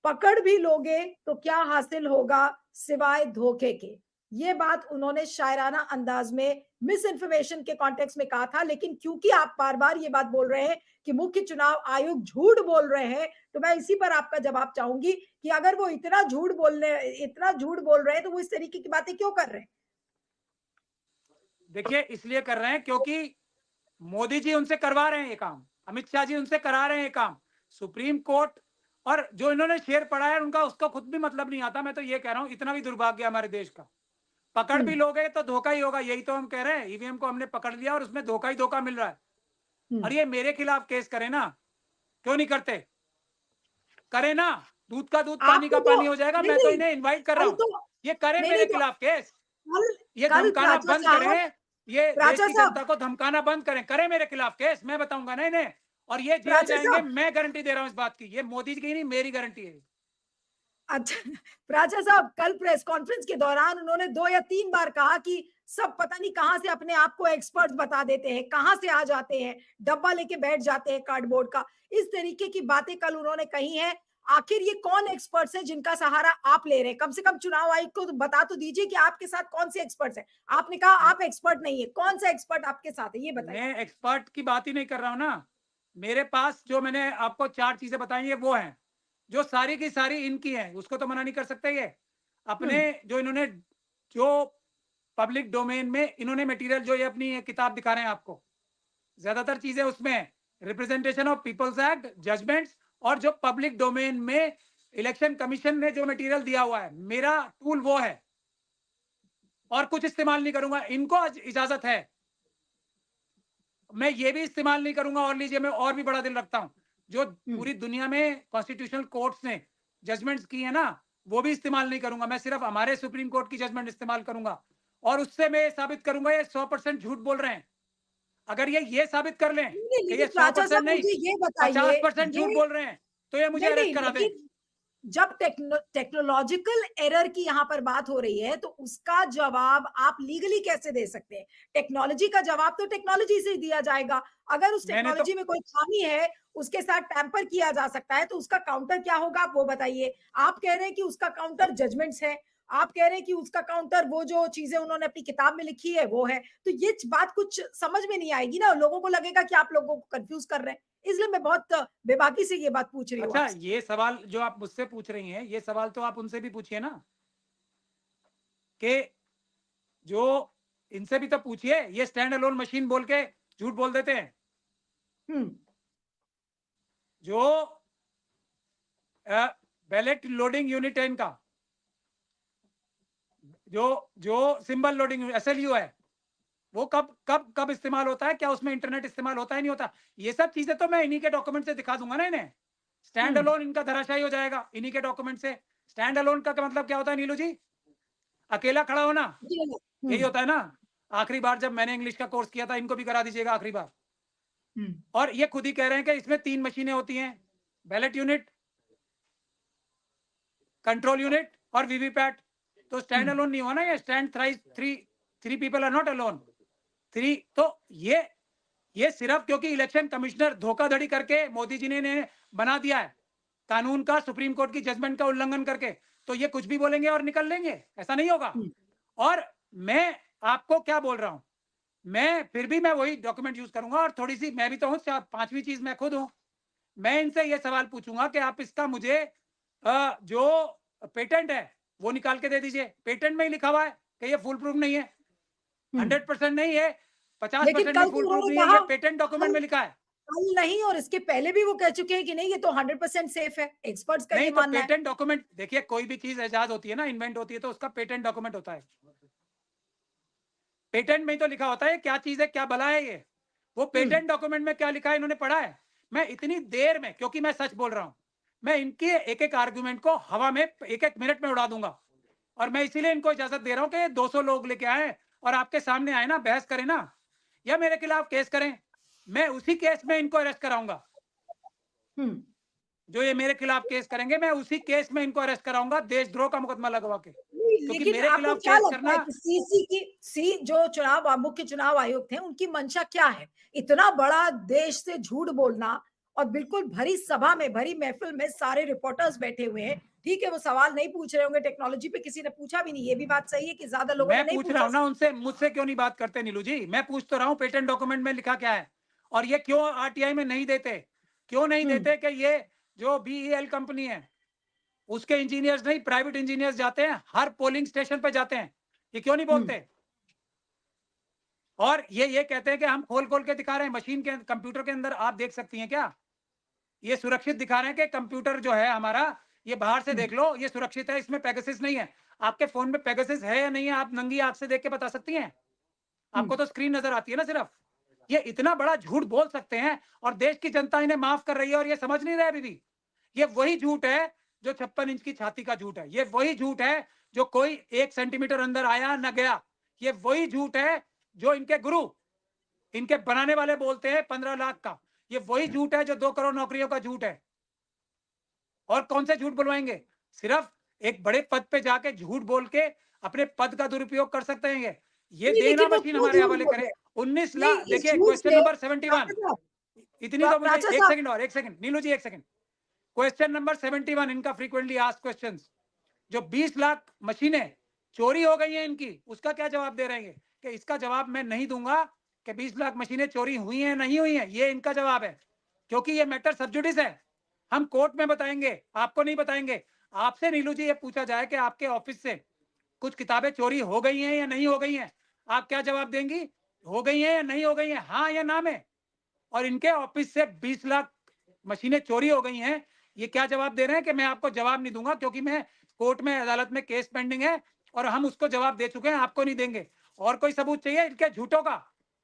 पकड़ भी लोगे तो क्या हासिल होगा सिवाय धोखे के। ये बात उन्होंने शायराना अंदाज में मिस इन्फॉर्मेशन के कॉन्टेक्स्ट में कहा था, लेकिन क्योंकि आप बार बार ये बात बोल रहे हैं कि मुख्य चुनाव आयोग झूठ बोल रहे हैं, तो मैं इसी पर आपका जवाब चाहूंगी कि अगर वो इतना झूठ बोल रहे हैं तो वो इस तरीके की बातें क्यों कर रहे हैं? देखिए, इसलिए कर रहे हैं क्योंकि मोदी जी उनसे करवा रहे हैं ये काम, अमित शाह जी उनसे करा रहे हैं ये काम। सुप्रीम कोर्ट और जो इन्होंने शेर पढ़ा है उनका, उसका खुद भी मतलब नहीं आता। मैं तो ये कह रहा हूं, इतना भी दुर्भाग्य हमारे देश का। पकड़ भी लोगे तो धोखा ही होगा, यही तो हम कह रहे हैं। ईवीएम को हमने पकड़ लिया और उसमें धोखा ही धोखा मिल रहा है। और ये मेरे खिलाफ केस करे ना, क्यों नहीं करते? करे ना, दूध का दूध पानी आपको का तो पानी हो जाएगा। नहीं मैं तो नहीं, इन्हें इनवाइट कर रहा कल हूं, तो ये करें नहीं मेरे नहीं, तो खिलाफ केस। कल ये कल धमकाना राजा बंद साहब, करें, ये देश राजा की साहब, जनता को धमकाना बंद करें, करें मेरे खिलाफ केस, मैं बताऊंगा नहीं नहीं। और ये जेल राजा जाएंगे, साहब, मैं गारंटी दे रहा हूं इस बात की। ये मोदी जी की नहीं, मेरी गारंटी है। अच्छा, राजा साहब, कल प्रेस कॉन्फ्रेंस के दौरान उन्होंने 2 या 3 बार कहा कि सब पता नहीं कहां से अपने आप को एक्सपर्ट्स बता देते हैं, कहां से आ जाते हैं, डब्बा लेके बैठ जाते हैं कार्डबोर्ड का। इस तरीके की बातें कल उन्होंने कही हैं। आखिर ये कौन एक्सपर्ट्स हैं जिनका सहारा आप ले रहे हैं? कम से कम चुनाव आयोग को तो बता तो दीजिए कि आपके साथ कौन से एक्सपर्ट्स हैं। आपने कहा आप एक्सपर्ट नहीं है, कौन सा एक्सपर्ट आपके साथ है ये बताइए? मैं एक्सपर्ट की बात ही नहीं कर रहा हूं ना। मेरे पास जो मैंने आपको 4 चीजें बताई है वो हैं, जो सारी की सारी इनकी हैं, उसको तो मना नहीं कर सकते। ये अपने हम्म जो इन्होंने, जो पब्लिक डोमेन में इन्होंने मटेरियल, जो ये अपनी ये किताब दिखा रहे हैं आपको, ज्यादातर चीजें उसमें है, representation of people's act, judgments, और जो पब्लिक डोमेन में इलेक्शन कमीशन ने जो मटेरियल दिया हुआ है, मेरा टूल वो है, और कुछ इस्तेमाल नहीं करूंगा। इनको इजाजत है, मैं ये भी इस्तेमाल नहीं करूंगा। और लीजिए, मैं और भी बड़ा दिल रखता हूं, जो पूरी दुनिया में कॉन्स्टिट्यूशनल कोर्ट्स ने जजमेंट्स की है ना, वो भी इस्तेमाल नहीं करूंगा। मैं सिर्फ हमारे सुप्रीम कोर्ट की जजमेंट इस्तेमाल करूंगा, और उससे मैं ये साबित करूंगा ये 100% झूठ बोल रहे हैं। अगर ये साबित कर लें नहीं, कि ये लेकिन प्राचा 100% साहब नहीं, मुझे ये बताइए, 50% झूठ ये बोल रहे हैं, तो ये मुझे नहीं, अरेस्ट नहीं, करा दें। लेकिन जब टेक्नोलॉजिकल एरर की यहाँ पर बात हो रही है, तो उसका जवाब आप लीगली कैसे दे सकते हैं? टेक्नोलॉजी का जवाब तो टेक्नोलॉजी से ही दिया जाएगा। अगर उस मैंने तो टेक्नोलॉजी में कोई खामी है, उसके साथ टैम्पर किया जा सकता है, तो उसका काउंटर क्या होगा, आप वो बताइए। आप कह रहे हैं कि उसका काउंटर जजमेंट्स है, आप कह रहे हैं कि उसका काउंटर वो जो चीजें उन्होंने अपनी किताब में लिखी है, वो है। तो ये बात कुछ समझ में नहीं आएगी ना, लोगों को लगेगा कि आप लोगों को कंफ्यूज कर रहे हैं। इसलिए मैं बहुत बेबाकी से ये बात पूछ रही हूँ अच्छा, आपसे। ये सवाल जो आप मुझसे पूछ रही हैं, ये सवाल तो आप उनसे भी पूछिए ना, कि जो इनसे भी तो पूछिए, ये स्टैंड अलोन मशीन बोल के झूठ बोल देते हैं। हम्म। जो बैलेट लोडिंग यूनिट है इनका, जो जो सिंबल लोडिंग एसएलयू है, वो कब कब कब इस्तेमाल होता है, क्या उसमें इंटरनेट इस्तेमाल होता है, नहीं होता? ये सब चीजें तो मैं इन्हीं के डॉक्यूमेंट से दिखा दूंगा ना इन्हें। Stand hmm. अलोन इनका धराशायी हो जाएगा इन्हीं के डॉक्यूमेंट से। स्टैंड अलोन का क्या मतलब, क्या होता है नीलू जी? अकेला खड़ा होना, जी हाँ। यही होता है ना। आखिरी बार जब मैंने इंग्लिश का कोर्स किया था, इनको भी करा दीजिएगा आखिरी बार। हम्म। और ये खुद ही कह रहे हैं कि इसमें 3 मशीनें होती हैं, बैलेट यूनिट, कंट्रोल यूनिट और वीवीपैट। तो स्टैंड हम्म। अलोन नहीं हुआ ना, ये stand three three people are not alone, three. तो ये सिर्फ क्योंकि इलेक्शन कमिश्नर धोखाधड़ी करके मोदी जी ने बना दिया है कानून का, सुप्रीम कोर्ट की जजमेंट का उल्लंघन करके, तो ये कुछ भी बोलेंगे और निकल लेंगे, ऐसा नहीं होगा। हम्म। और मैं आपको क्या बोल रहा हूं, मैं फिर भी मैं वही डॉक्यूमेंट यूज करूंगा, और थोड़ी सी मैं भी तो हूं, पांचवी चीज मैं खुद हूं। मैं इनसे ये सवाल पूछूंगा कि आप इसका मुझे जो पेटेंट है वो निकाल के दे दीजिए। पेटेंट में ही लिखा हुआ है कि ये फुल प्रूफ नहीं है, हम्म। 100% नहीं है, लेकिन 50% भी कल तो फुल प्रूफ उन्होंने नहीं है, कहा, ये पेटेंट डॉक्यूमेंट कल में लिखा है। कल नहीं, और इसके पहले भी वो कह चुके हैं कि नहीं, ये तो 100% सेफ है। एक्सपर्ट्स का ये नहीं तो मानना है। पेटेंट डॉक्यूमेंट देखिए, कोई भी चीज इजाद होती है ना, इन्वेंट होती है, तो उसका पेटेंट डॉक्यूमेंट होता है। पेटेंट में ही तो लिखा होता है क्या चीज है, क्या भला है ये। वो हम्म। पेटेंट डॉक्यूमेंट में क्या लिखा है इन्होंने पढ़ा है? मैं इतनी देर में, क्योंकि मैं सच बोल रहा हूं, मैं इनकी एक एक आर्गुमेंट को हवा में एक एक मिनट में उड़ा दूंगा। और मैं इसीलिए इनको इजाजत दे रहा हूं कि 200 लोग लेके आए और आपके सामने आए ना, बहस करें ना, या मेरे खिलाफ केस करें, मैं उसी केस में इनको अरेस्ट कराऊंगा। हम्म। जो ये मेरे खिलाफ केस करेंगे, मैं उसी केस में इनको अरेस्ट कराऊंगा, देशद्रोह का मुकदमा लगवा के। क्योंकि लेकिन मेरे आपको खिलाफ क्या केस लगता करना, है कि सी जो मुख्य चुनाव आयोग थे, उनकी मंशा क्या है? इतना बड़ा देश से झूठ बोलना, और बिल्कुल भरी सभा में, भरी महफिल में सारे रिपोर्टर्स बैठे हुए हैं। ठीक है, वो सवाल नहीं पूछ रहे होंगे, टेक्नोलॉजी पे किसी ने पूछा भी नहीं, ये भी बात सही है कि ज्यादा लोगों ने मैं नहीं पूछ रहा पूछा। हूं ना उनसे, मुझसे क्यों नहीं बात करते नीलू जी? मैं पूछ तो रहा हूं पेटेंट डॉक्यूमेंट में लिखा क्या है, और ये क्यों आरटीआई में नहीं देते? क्यों नहीं हम्म। देते कि ये जो बीईएल कंपनी है, उसके इंजीनियर्स नहीं, प्राइवेट इंजीनियर्स जाते हैं, हर पोलिंग स्टेशन पे जाते हैं, ये क्यों नहीं हम्म। बोलते? और ये कहते हैं कि हम खोल खोल के दिखा रहे हैं, मशीन के कंप्यूटर के अंदर आप देख सकती हैं क्या? ये सुरक्षित दिखा रहे हैं कि कंप्यूटर जो है हमारा, ये बाहर से हम्म। देख लो, ये सुरक्षित है, इसमें पेगासस नहीं है। आपके फोन में पेगासस है या नहीं है, आप नंगी आंख से देख के बता सकती हैं? हम्म। आपको तो स्क्रीन नजर आती है ना सिर्फ। ये इतना बड़ा झूठ बोल सकते हैं, और देश की जनता इन्हें माफ कर रही है, और ये समझ नहीं रहे अभी भी। ये वही झूठ है जो 56 इंच की छाती का झूठ है, ये वही झूठ है जो कोई 1 सेंटीमीटर अंदर आया न गया, ये वही झूठ है जो इनके गुरु, इनके बनाने वाले बोलते हैं 15 लाख का, ये वही झूठ है जो 2 करोड़ नौकरियों का झूठ है। और कौन से झूठ बुलवाएंगे? सिर्फ एक बड़े पद पे जाके झूठ बोल के अपने पद का दुरुपयोग कर सकते हैं। ये नहीं, देना लेकिन वो मशीन क्यों हमारे झूठ हवाले बोल करें। रहे हैं? 19 लाख नहीं, इस देखिए, झूठ क्वेश्चन से नंबर 71, प्राचा साहब, इतनी तो मुझे, प्राचा एक साहब, सेकंड और, एक सेकंड नीलू जी, एक सेकंड। क्वेश्चन नंबर 71 इनका फ्रीक्वेंटली आस्क्ड क्वेश्चंस, जो 20 लाख मशीनें चोरी हो गई हैं इनकी, उसका क्या जवाब दे रहे हैं? कि इसका जवाब मैं नहीं दूंगा कि 20 लाख मशीनें चोरी हुई हैं नहीं हुई हैं, ये इनका जवाब है, क्योंकि ये मैटर सब जुडिस है। हम कोर्ट में बताएंगे, आपको नहीं बताएंगे। आपसे नीलू जी ये पूछा जाए कि आपके ऑफिस से कुछ किताबें चोरी हो गई हैं या नहीं हो गई हैं, आप क्या जवाब देंगी? हो गई हैं या नहीं हो गई हैं, हाँ या ना में? और इनके ऑफिस से 20 लाख मशीनें चोरी हो गई हैं। ये क्या जवाब दे रहे हैं कि मैं आपको जवाब नहीं दूंगा क्योंकि मैं कोर्ट में अदालत में केस पेंडिंग है और हम उसको जवाब दे चुके हैं, आपको नहीं देंगे। और कोई सबूत चाहिए इनके झूठों का?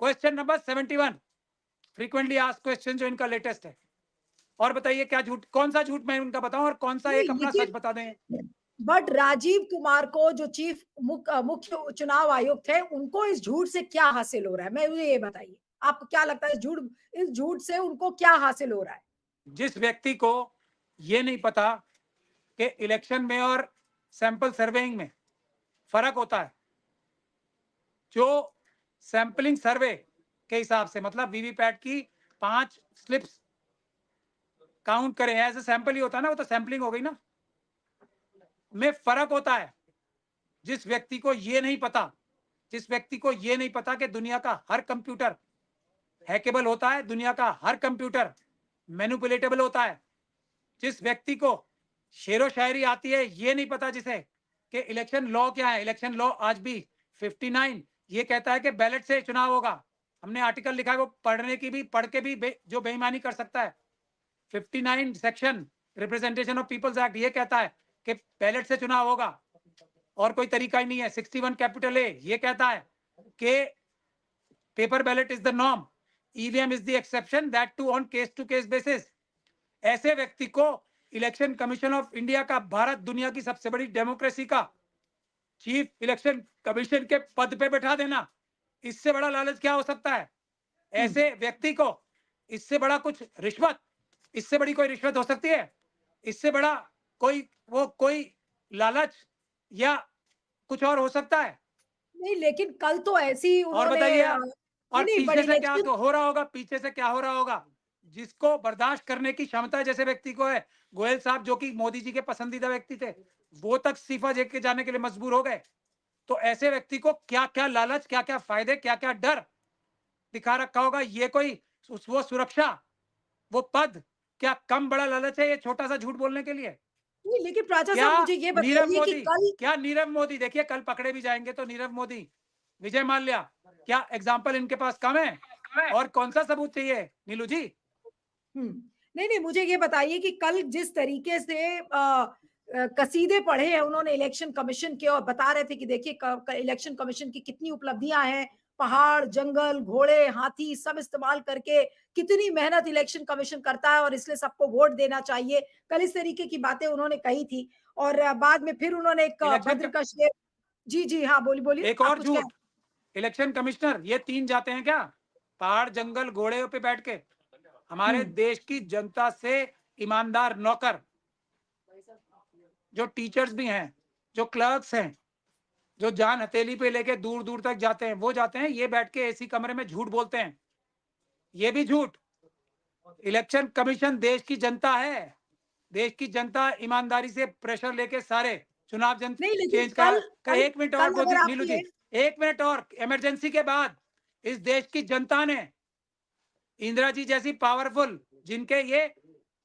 Question number 71 frequently asked question जो इनका लेटेस्ट है। और बताइए क्या झूठ, कौन सा झूठ मैं उनका बताऊं और कौन सा एक नहीं, अपना सच लेकिन बता दें? बट राजीव कुमार को जो चीफ मुख्य चुनाव आयुक्त थे, उनको इस झूठ से क्या हासिल हो रहा है? मैं मुझे ये बताइए, आपको क्या लगता है इस झूठ से उनको क्या हासिल हो रहा है? जिस व्यक्ति को ये नहीं पता कि इलेक्शन में और सैंपल सर्वेइंग में फर्क होता है, जो सैंपलिंग सर्वे के हिसाब से मतलब वीवीपैट की 5 स्लिप्स काउंट करें एज ए सैंपल ही होता है ना, वो तो सैंपलिंग हो गई ना, में फर्क होता है। जिस व्यक्ति को ये नहीं पता, जिस व्यक्ति को ये नहीं पता कि दुनिया का हर कंप्यूटर हैकेबल होता है, दुनिया का हर कंप्यूटर मैनिपुलेटेबल होता है, जिस व्यक्ति को शेरो शायरी आती है, ये नहीं पता जिसे कि इलेक्शन लॉ क्या है। इलेक्शन लॉ आज भी 59 ये कहता है कि बैलेट से चुनाव होगा। हमने आर्टिकल लिखा है, वो पढ़ने की भी, पढ़ के भी जो बेईमानी कर सकता है। 59 section representation of people's act ये कहता है कि बैलेट से चुनाव होगा और कोई तरीका ही नहीं है। 61 कैपिटल ए ये कहता है कि paper ballot is the norm, EVM is the exception, that too on case to case basis. ऐसे व्यक्ति को इलेक्शन कमीशन ऑफ इंडिया का, भारत दुनिया की सबसे बड़ी डेमोक्रेसी का चीफ इलेक्शन कमीशन के पद पे बैठा देना, इससे बड़ा लालच क्या हो सकता है? ऐसे व्यक्ति को इससे बड़ा कुछ रिश्वत, इससे बड़ी कोई रिश्वत हो सकती है? इससे बड़ा कोई लालच या कुछ और हो सकता है? नहीं, लेकिन कल तो ऐसी और उन्होंने बताइए आप, और नहीं, नहीं, बट पीछे से क्या इलेक्शन हो रहा होगा? पीछे से क्या हो रहा होगा? जिसको बर्दाश्त करने की क्षमता जैसे व्यक्ति को है, गोयल साहब जो कि मोदी जी के पसंदीदा व्यक्ति थे, वो तक इस्तीफा देके जाने के लिए मजबूर हो गए। तो ऐसे व्यक्ति को क्या-क्या लालच, क्या-क्या फायदे, क्या-क्या डर दिखा रखा होगा? ये कोई वो सुरक्षा, वो पद, क्या कम बड़ा लालच है ये छोटा-सा झूठ बोलने के लिए? नहीं, लेकिन प्राचा क्या साहब मुझे ये नीरव बताइए कि मोदी, कल क्या नीरव मोदी, देखिए कल पकड़े भी जाएंगे तो नीरव मोदी, विजय माल्या, क्या एग्जाम्पल इनके पास कम है? और कौन सा सबूत चाहिए नीलू जी? नहीं, नहीं, मुझे ये बताइए कि कल जिस तरीके से कसीदे पढ़े हैं उन्होंने इलेक्शन कमीशन के और बता रहे थे कि देखिए इलेक्शन कमीशन की कितनी उपलब्धियां हैं, पहाड़, जंगल, घोड़े, हाथी सब इस्तेमाल करके कितनी मेहनत इलेक्शन कमीशन करता है और इसलिए सबको वोट देना चाहिए। कल इस तरीके की बातें उन्होंने कही थी और बाद में फिर उन्होंने एक इलेक्शन भद्र का शेर जी, जी, हाँ, बोलिए, एक आप और कुछ कह झूठ, इलेक्शन कमिश्नर ये 3 जाते हैं क्या? पहाड़, जंगल, घोड़े पे बैठ के हमारे हुँ, देश की जनता से ईमानदार नौकर, जो टीचर्स भी हैं, जो क्लर्क्स हैं, जो जान हथेली पे लेके दूर दूर तक जाते हैं, वो जाते हैं, ये बैठ के एसी कमरे में झूठ बोलते हैं। ये भी झूठ। इलेक्शन कमीशन देश की जनता है, देश की जनता ईमानदारी से प्रेशर लेके सारे चुनाव जन नहीं लेकिन चेंज करा कल एक मिनट और कल अगर नीलू आपने जी, एक मिनट और, इमरजेंसी के बाद इस देश की जनता ने इंदिरा जी जैसी पावरफुल, जिनके ये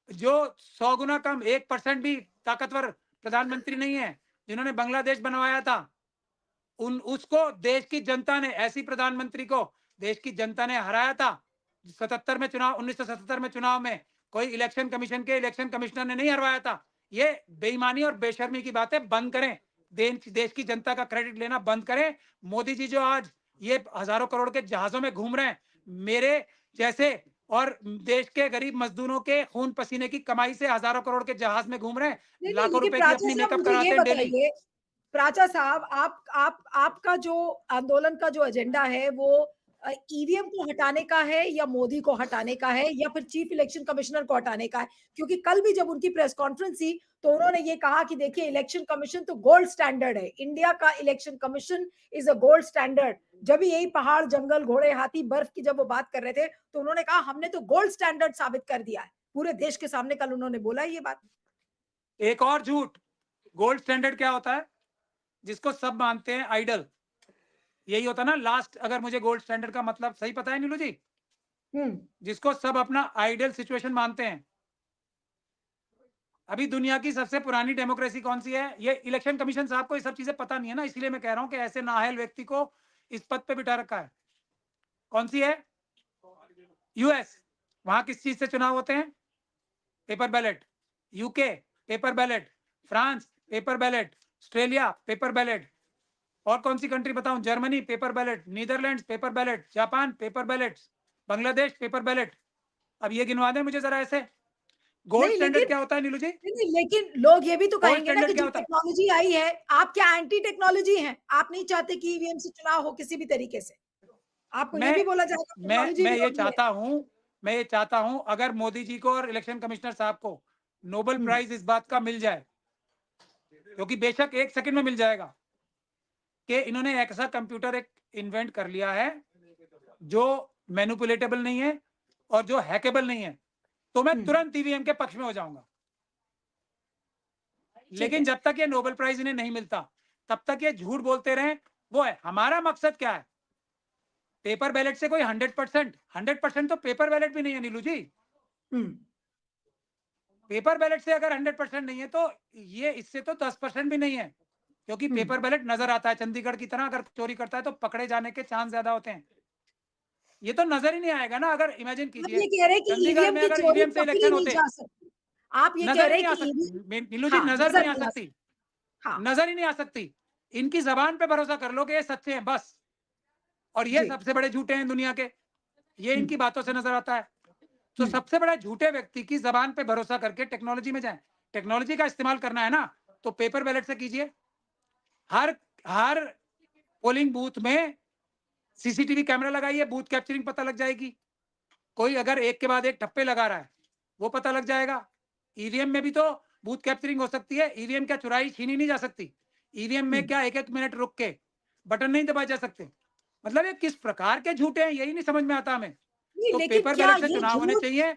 जो 100 गुना कम 1% भी ताकतवर प्रधानमंत्री नहीं है, जिन्होंने बांग्लादेश बनवाया था, उन उसको देश की जनता ने, ऐसी प्रधानमंत्री को देश की जनता ने हराया था। 77 में चुनाव, 1977 में चुनाव में कोई इलेक्शन कमीशन के इलेक्शन कमिश्नर ने नहीं हरवाया था। ये बेईमानी और बेशर्मी की बातें बंद करें। देश की जनता का क्रेडिट लेना बंद करें। मोदी जी जो आज ये हजारों करोड़ के जहाजों में घूम रहे हैं, मेरे जैसे और देश के गरीब मजदूरों के खून पसीने की कमाई से हजारों करोड़ के जहाज में घूम रहे हैं, नहीं, नहीं, लाखों लेकिन रुपए की प्राचा अपनी साहब मेकअप मुझे ये करवाते हैं डेली। बताइए, प्राचा साहब आप आपका जो आंदोलन का जो एजेंडा है वो ईवीएम को हटाने का है या मोदी को हटाने का है या फिर चीफ इलेक्शन कमिश्नर को हटाने का है? क्योंकि कल भी जब उनकी प्रेस कॉन्फ्रेंस थी तो उन्होंने ये कहा कि देखिए इलेक्शन कमीशन तो गोल्ड स्टैंडर्ड है। इंडिया का election commission is a gold standard. जब भी यही पहाड़, जंगल, घोड़े, हाथी, बर्फ की जब वो बात कर रहे थे तो उन्होंने कहा हमने तो गोल्ड स्टैंडर्ड साबित कर दिया है। पूरे देश के सामने कल उन्होंने बोला ये बात। एक और झूठ, गोल्ड स्टैंडर्ड क्या होता है? जिसको सब मानते हैं आइडल, यही होता है ना लास्ट। अगर मुझे गोल्ड स्टैंडर्ड का मतलब सही पता है नीलू जी, हुँ। जिसको सब अपना आइडियल सिचुएशन मानते हैं। अभी दुनिया की सबसे पुरानी डेमोक्रेसी कौन सी है? ये इलेक्शन कमीशन साहब को ये सब चीजें पता नहीं है ना, इसलिए मैं कह रहा हूं कि ऐसे नाअहल व्यक्ति को इस पद पे बिठा रखा है। कौन सी है? यूएस। वहां किस चीज से चुनाव होते हैं? Paper ballot. UK paper ballot, France paper ballot, Australia paper ballot, और कौन सी कंट्री बताऊं? Germany paper ballot, Netherlands paper ballot, Japan paper ballot, Bangladesh paper ballot. अब ये गिनवा दें मुझे जरा ऐसे। गोल्ड नहीं स्टैंडर्ड लेकिन क्या होता है नीलू जी? नहीं, नहीं, लेकिन लोग ये भी तो गोल्ड कहेंगे ना कि स्टैंडर्ड क्या जो होता है? टेक्नोलॉजी आई है, आप क्या एंटी टेक्नोलॉजी हैं? आप नहीं चाहते कि ईवीएम से चुनाव हो किसी भी तरीके से। आपको ये मैं भी बोला जाएगा टेक्नोलॉजी मैं ये विरोधी है। चाहता हूं, मैं ये चाहता हूं अगर मोदी जी को और इलेक्शन कमिश्नर साहब को नोबेल हुँ, प्राइज इस बात का मिल जाए, क्योंकि बेशक 1 सेकंड में मिल जाएगा, कि इन्होंने ऐसा कंप्यूटर एक इन्वेंट कर लिया है जो मैनिपुलेटेबल नहीं है और जो हैकेबल नहीं है, तो मैं हुँ, तुरंत ईवीएम के पक्ष में हो जाऊंगा। ठीक लेकिन है। जब तक ये नोबेल प्राइज इन्हें नहीं मिलता, तब तक ये झूठ बोलते रहें। वो है हमारा मकसद क्या है? पेपर बैलेट से कोई 100% तो पेपर बैलेट भी नहीं है नीलू जी। हुँ, पेपर बैलेट से अगर 100% नहीं है तो ये इससे तो 10% भी नहीं है, क्योंकि हुँ। पेपर बैलेट नजर आता है। चंडीगढ़ की तरह अगर चोरी करता है तो पकड़े जाने के चांस ज्यादा होते हैं। ये तो नजर ही नहीं आएगा ना। अगर इमेजिन आप कीजिए ये कह रहे हैं कि चंडीगढ़ ईवीएम में की अगर चोरी ईवीएम से पकड़ी इलेक्शन नहीं होते, जा सकती। आप ये कह नजर ही रहे हैं नहीं आ कि ईवी सकती नीलू जी, हाँ, नजर भी नज़र नहीं आ नहीं आ सकती। सकती। हाँ, नजर ही नहीं आ सकती। इनकी जबान पे भरोसा कर लो कि ये सच्चे हैं बस। और ये जी। सबसे बड़े झूठे हैं दुनिया के। ये हुँ, इनकी बातों से नजर आता है। तो हुँ, सबसे बड़ा झूठे व्यक्ति की जबान पे भरोसा करके टेक्नोलॉजी में जाएं। टेक्नोलॉजी का इस्तेमाल करना है ना, तो पेपर बैलेट से कीजिए। हर हर पोलिंग बूथ में सीसीटीवी कैमरा लगाइए, बूथ कैप्चरिंग पता लग जाएगी। कोई अगर एक के बाद एक ठप्पे लगा रहा है, वो पता लग जाएगा। ईवीएम में भी तो बूथ कैप्चरिंग हो सकती है। ईवीएम क्या चुराई छीनी नहीं जा सकती? ईवीएम हुँ। में क्या 1-1 मिनट रुक के बटन नहीं दबाए जा सकते? मतलब ये किस प्रकार के झूठे हैं, यही नहीं समझ में आता हमें। नहीं, तो लेकिन पेपर क्या बैलेट से ये चुनाव होने झूठ चाहिए।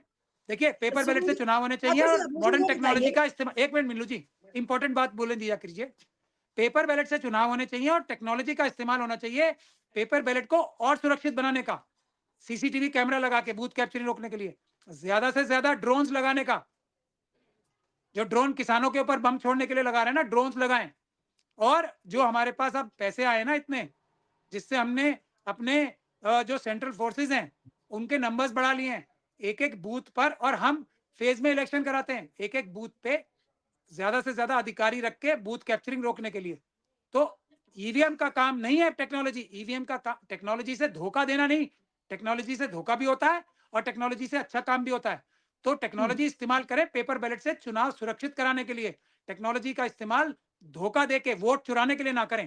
देखिए, पेपर बैलेट से सुनिए चुनाव होने चाहिए माता जी, और अब मुझे मॉडर्न ये टेक्नोलॉजी बताइए का इस्तेमाल। 1 मिनट मीनू जी, इंपॉर्टेंट बात बोलने दिया कीजिए। पेपर बैलेट से चुनाव होने चाहिए और टेक्नोलॉजी का इस्तेमाल होना चाहिए पेपर बैलेट को और सुरक्षित बनाने का। सीसीटीवी कैमरा लगा के बूथ कैप्चरिंग रोकने के लिए, ज्यादा से ज्यादा ड्रोन्स लगाने का। जो ड्रोन किसानों के ऊपर बम छोड़ने के लिए लगा रहे हैं ना, ड्रोन्स लगाएं। और जो हमारे पास अब पैसे आए ना इतने, जिससे हमने अपने जो सेंट्रल फोर्सेस हैं उनके नंबर्स बढ़ा लिए हैं। एक एक बूथ पर, और हम फेज में इलेक्शन कराते हैं, एक एक बूथ पे ज्यादा से ज्यादा अधिकारी रख के बूथ कैप्चरिंग रोकने के लिए। तो ईवीएम का काम नहीं है टेक्नोलॉजी। ईवीएम का काम टेक्नोलॉजी से धोखा देना नहीं। टेक्नोलॉजी से धोखा भी होता है और टेक्नोलॉजी से अच्छा काम भी होता है। तो हुँ। टेक्नोलॉजी इस्तेमाल करें पेपर बैलेट से चुनाव सुरक्षित कराने के लिए। टेक्नोलॉजी का इस्तेमाल धोखा देके वोट चुराने के लिए ना करें।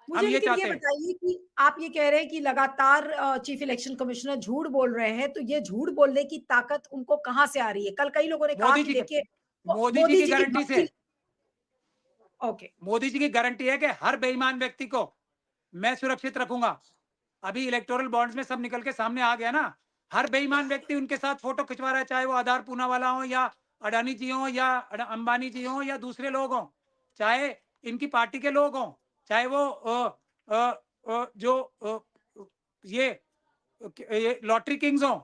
हम मुझे ये लेकिन ये चाहते हैं। बताइए कि आप ये कह रहे हैं कि लगातार चीफ इलेक्शन कमिश्नर झूठ बोल रहे हैं, तो ये झूठ बोलने की ताकत उनको कहाँ से आ रही है? कल कई लोगों ने कहा मोदी कि जी के देखिए मोदी जी मोदी की जी की गारंटी से भक्ति ओके। मोदी जी की गारंटी है कि हर बेईमान व्यक्ति को मैं सुरक्षित रखूंगा। अभी इलेक्टोरल बॉन्ड्स में सब निकल के सामने आ गया ना। हर बेईमान व्यक्ति उनके साथ फोटो खिंचवा रहा है, चाहे वो आधार पूना वाला हो या अडानी जी हो या अंबानी जी हो या दूसरे लोग हो, चाहे इनकी पार्टी के लोग हो, चाहे वो जो ये लॉटरी किंग्स हो,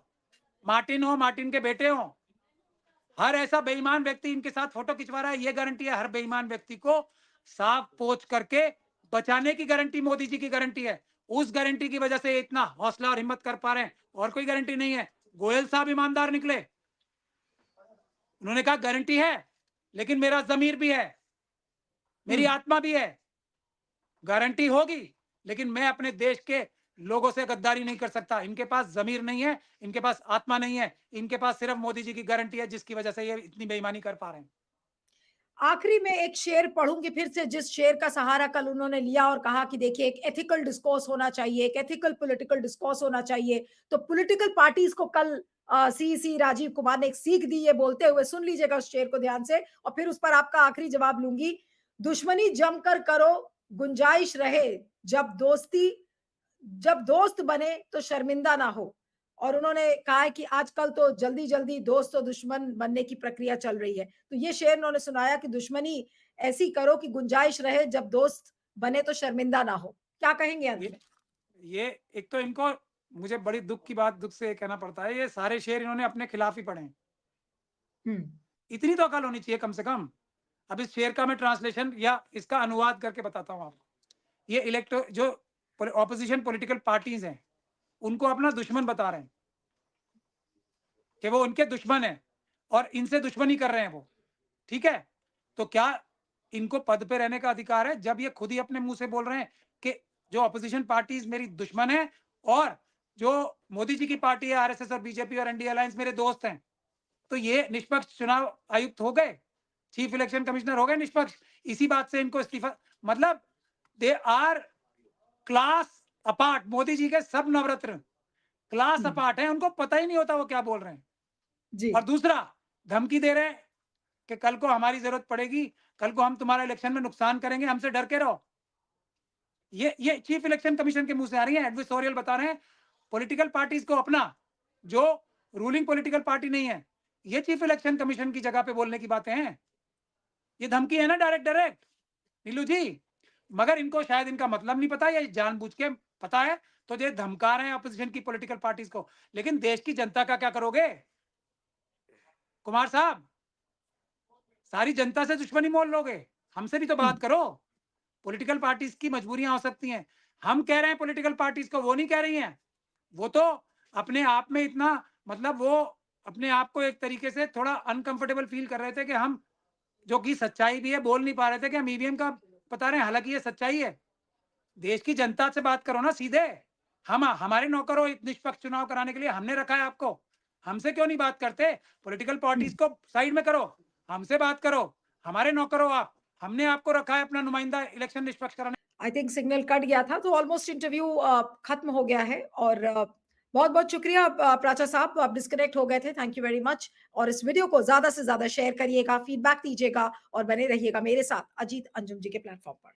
मार्टिन हो, मार्टिन के बेटे हो। हर ऐसा बेईमान व्यक्ति इनके साथ फोटो खिंचवा रहा है। ये गारंटी है हर बेईमान व्यक्ति को साफ पोंछ करके बचाने की गारंटी मोदी जी की गारंटी है। उस गारंटी की वजह से इतना हौसला और हिम्मत कर पा रहे हैं, और कोई गारंटी नहीं है। गोयल साहब ईमानदार निकले। उन्होंने कहा गारंटी है, लेकिन मेरा जमीर भी है, हुँ। मेरी आत्मा भी है। गारंटी होगी, लेकिन मैं अपने देश के लोगों से गद्दारी नहीं कर सकता। इनके पास जमीर नहीं है, इनके पास आत्मा नहीं है, इनके पास सिर्फ मोदी जी की गारंटी है, जिसकी वजह से ये इतनी बेईमानी कर पा रहे हैं। आखिरी में एक शेर पढ़ूँगी फिर से जिस शेर का सहारा कल उन्होंने लिया और कहा कि देखिए एक एथिकल डिस्कोर्स होना चाहिए, एक एथिकल पॉलिटिकल डिस्कोर्स होना चाहिए। तो पॉलिटिकल पार्टीज़ को कल सीईसी राजीव कुमार ने एक सीख दी ये बोलते हुए सुन लीजिएगा उस शेर को ध्यान से और फिर उस पर आपका आखिरी जवाब लूँगी। दुश्मनी जमकर करो, गुंजाइश रहे, जब दोस्ती जब दोस्त बने तो शर्मिंदा ना हो। और उन्होंने कहा है कि आजकल तो जल्दी-जल्दी दोस्त और दुश्मन बनने की प्रक्रिया चल रही है। तो ये शेर उन्होंने सुनाया कि दुश्मनी ऐसी करो कि गुंजाइश रहे, जब दोस्त बने तो शर्मिंदा ना हो। क्या कहेंगे अंत ये में? ये एक तो इनको, मुझे बड़ी दुख की बात, दुख से कहना पड़ता है, ये सारे शेर इन्होंने अपने खिलाफ ही पढ़े हैं। हुँ, इतनी तो अकल होनी चाहिए कम से कम। अब इस शेर का मैं ट्रांसलेशन या इसका अनुवाद करके बताता हूँ आपको। ये इलेक्टो जो ऑपोजिशन पॉलिटिकल पार्टीज हैं, उनको अपना दुश्मन बता रहे हैं। कि वो उनके दुश्मन हैं और इनसे दुश्मनी कर रहे हैं वो, ठीक है? तो क्या इनको पद पे रहने का अधिकार है जब ये खुद ही अपने मुँह से बोल रहे हैं कि जो ऑपोजिशन पार्टीज़ मेरी दुश्मन है और जो मोदी जी की पार्टी है आरएसएस और बीजेपी और इंडिया अलायंस मेरे दोस्त हैं। तो ये निष्पक्ष चुनाव आयुक्त हो गए, चीफ इलेक्शन कमिश्नर हो गए निष्पक्ष। इसी बात से इनको इस्तीफा मतलब they are class apart. Modi ji के सब नवरत्न क्लास हुँ, अपार्ट हैं, उनको पता ही नहीं होता वो क्या बोल रहे हैं। जी, और दूसरा धमकी दे रहे हैं कि कल को हमारी ज़रूरत पड़ेगी, कल को हम तुम्हारा इलेक्शन में नुकसान करेंगे, हमसे डर के रहो। ये चीफ इलेक्शन कमीशन के मुँह से आ रही है, एडवर्सोरियल बता रहे हैं पॉलिटिकल पार्टीज़ को अपना, जो रूलिंग पॉलिटिकल पार्टी नहीं है। ये चीफ इलेक्शन कमीशन की जगह पे बोलने की बातें हैं। ये धमकी है ना डायरेक्ट डायरेक्ट, नीलू जी। मगर इनको शायद इनका मतलब नहीं पता या जानबूझ के पता है, तो ये धमका रहे हैं अपोजिशन की पॉलिटिकल पार्टीज़ को। लेकिन देश की जनता का क्या करोगे? कुमार साहब, सारी जनता से दुश्मनी मोल लोगे? हमसे भी तो हुँ, बात करो। पॉलिटिकल पार्टीज़ की मजबूरियाँ हो सकती हैं। हम कह रहे हैं पॉलिटिकल पार्टीज़ को, वो नहीं कह रही हैं। वो तो अपने आप में इतना मतलब वो अपने आप को एक तरीके से थोड़ा अनकंफर्टेबल फ़ील कर रहे थे कि हम जो कि सच्चाई भी है, बोल नहीं पा रहे थे कि हम ईवीएम का बता रहे हैं, हालाँकि ये सच्चाई है। देश की जनता से बात करो ना सीधे। हम हमारे नौकर हो निष्पक्ष चुनाव कराने के लिए, हमने रखा है आपको। हमसे क्यों नहीं बात करते? पॉलिटिकल हुँ। पार्टीज़ को साइड में करो, हमसे बात करो। हमारे नौकर हो आप। हमने आपको रखा है अपना नुमाइंदा इलेक्शन निष्पक्ष कराने। आई थिंक सिग्नल कट गया था, तो ऑलमोस्ट इंटरव्यू खत्म हो गया है और बहुत-बहुत शुक्रिया प्राचा साहब, आप डिस्कनेक्ट हो गए थे, थैंक यू वेरी मच और इस वीडियो को ज़्यादा से ज़्यादा शेयर करिएगा, फीडबैक दीजिएगा और बने रहिएगा मेरे साथ अजीत अंजुम जी के प्लेटफ़ॉर्म पर।